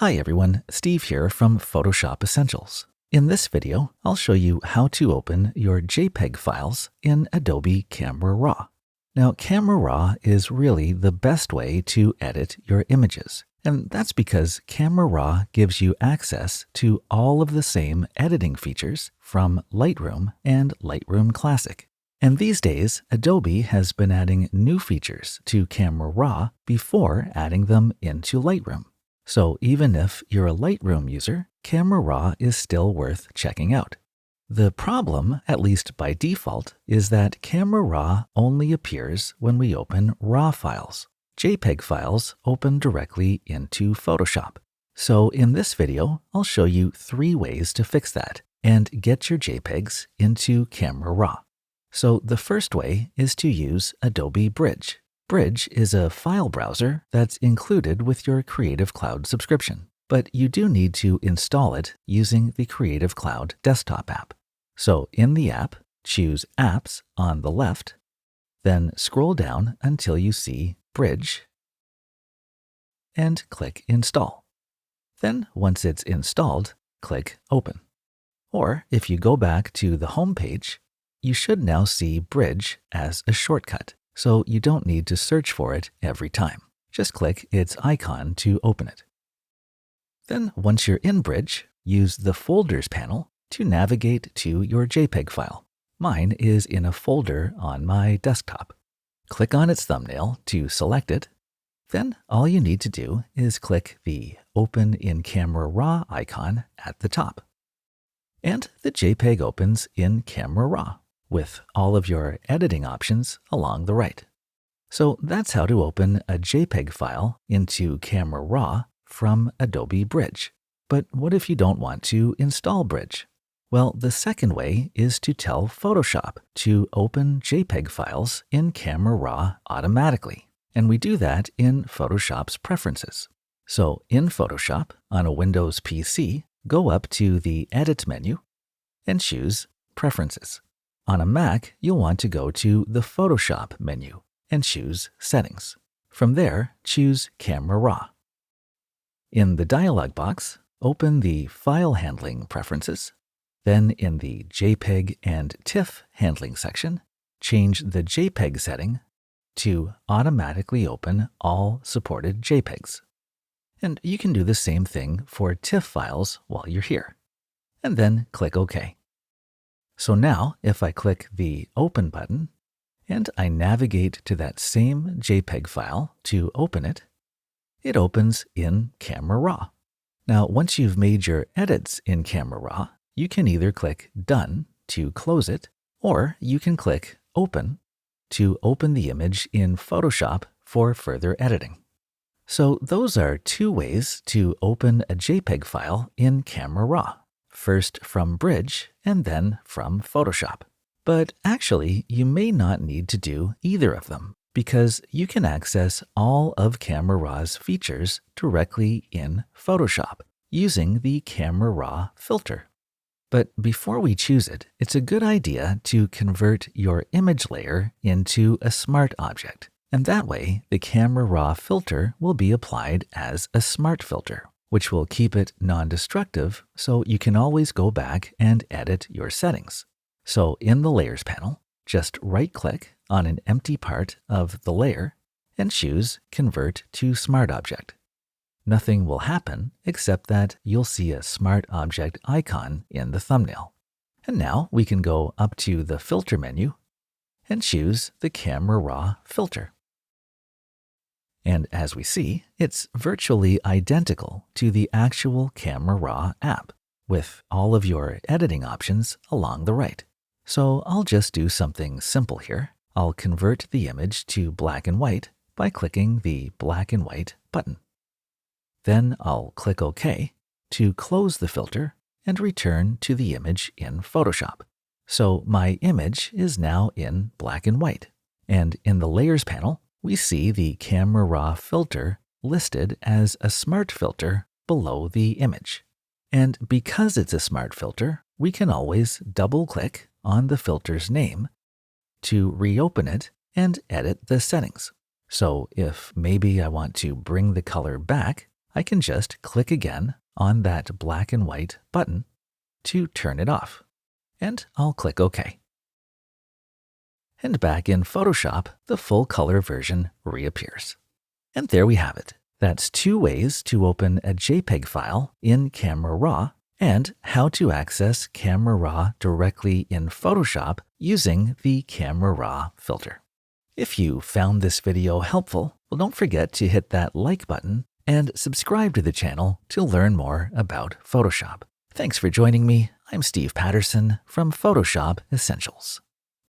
Hi everyone, Steve here from Photoshop Essentials. In this video, I'll show you how to open your JPEG files in Adobe Camera Raw. Now, Camera Raw is really the best way to edit your images, and that's because Camera Raw gives you access to all of the same editing features from Lightroom and Lightroom Classic. And these days, Adobe has been adding new features to Camera Raw before adding them into Lightroom. So even if you're a Lightroom user, Camera Raw is still worth checking out. The problem, at least by default, is that Camera Raw only appears when we open RAW files. JPEG files open directly into Photoshop. So in this video, I'll show you 3 ways to fix that and get your JPEGs into Camera Raw. So the first way is to use Adobe Bridge. Bridge is a file browser that's included with your Creative Cloud subscription, but you do need to install it using the Creative Cloud desktop app. So in the app, choose Apps on the left, then scroll down until you see Bridge and click Install. Then once it's installed, click Open. Or if you go back to the home page, you should now see Bridge as a shortcut. So you don't need to search for it every time. Just click its icon to open it. Then once you're in Bridge, use the Folders panel to navigate to your JPEG file. Mine is in a folder on my desktop. Click on its thumbnail to select it. Then all you need to do is click the Open in Camera Raw icon at the top. And the JPEG opens in Camera Raw, with all of your editing options along the right. So that's how to open a JPEG file into Camera Raw from Adobe Bridge. But what if you don't want to install Bridge? Well, the second way is to tell Photoshop to open JPEG files in Camera Raw automatically. And we do that in Photoshop's preferences. So in Photoshop, on a Windows PC, go up to the Edit menu and choose Preferences. On a Mac, you'll want to go to the Photoshop menu and choose Settings. From there, choose Camera Raw. In the dialog box, open the File Handling Preferences. Then in the JPEG and TIFF Handling section, change the JPEG setting to automatically open all supported JPEGs. And you can do the same thing for TIFF files while you're here. And then click OK. So now, if I click the Open button, and I navigate to that same JPEG file to open it, it opens in Camera Raw. Now, once you've made your edits in Camera Raw, you can either click Done to close it, or you can click Open to open the image in Photoshop for further editing. So those are 2 ways to open a JPEG file in Camera Raw. First from Bridge and then from Photoshop. But actually, you may not need to do either of them because you can access all of Camera Raw's features directly in Photoshop using the Camera Raw filter. But before we choose it, it's a good idea to convert your image layer into a smart object. And that way, the Camera Raw filter will be applied as a smart filter, which will keep it non-destructive so you can always go back and edit your settings. So in the Layers panel, just right-click on an empty part of the layer and choose Convert to Smart Object. Nothing will happen except that you'll see a Smart Object icon in the thumbnail. And now we can go up to the Filter menu and choose the Camera Raw filter. And as we see, it's virtually identical to the actual Camera Raw app, with all of your editing options along the right. So I'll just do something simple here. I'll convert the image to black and white by clicking the black and white button. Then I'll click OK to close the filter and return to the image in Photoshop. So my image is now in black and white. And in the Layers panel, we see the Camera Raw filter listed as a smart filter below the image. And because it's a smart filter, we can always double-click on the filter's name to reopen it and edit the settings. So if maybe I want to bring the color back, I can just click again on that black and white button to turn it off, and I'll click OK. And back in Photoshop, the full color version reappears. And there we have it. That's 2 ways to open a JPEG file in Camera Raw and how to access Camera Raw directly in Photoshop using the Camera Raw filter. If you found this video helpful, well, don't forget to hit that like button and subscribe to the channel to learn more about Photoshop. Thanks for joining me. I'm Steve Patterson from Photoshop Essentials.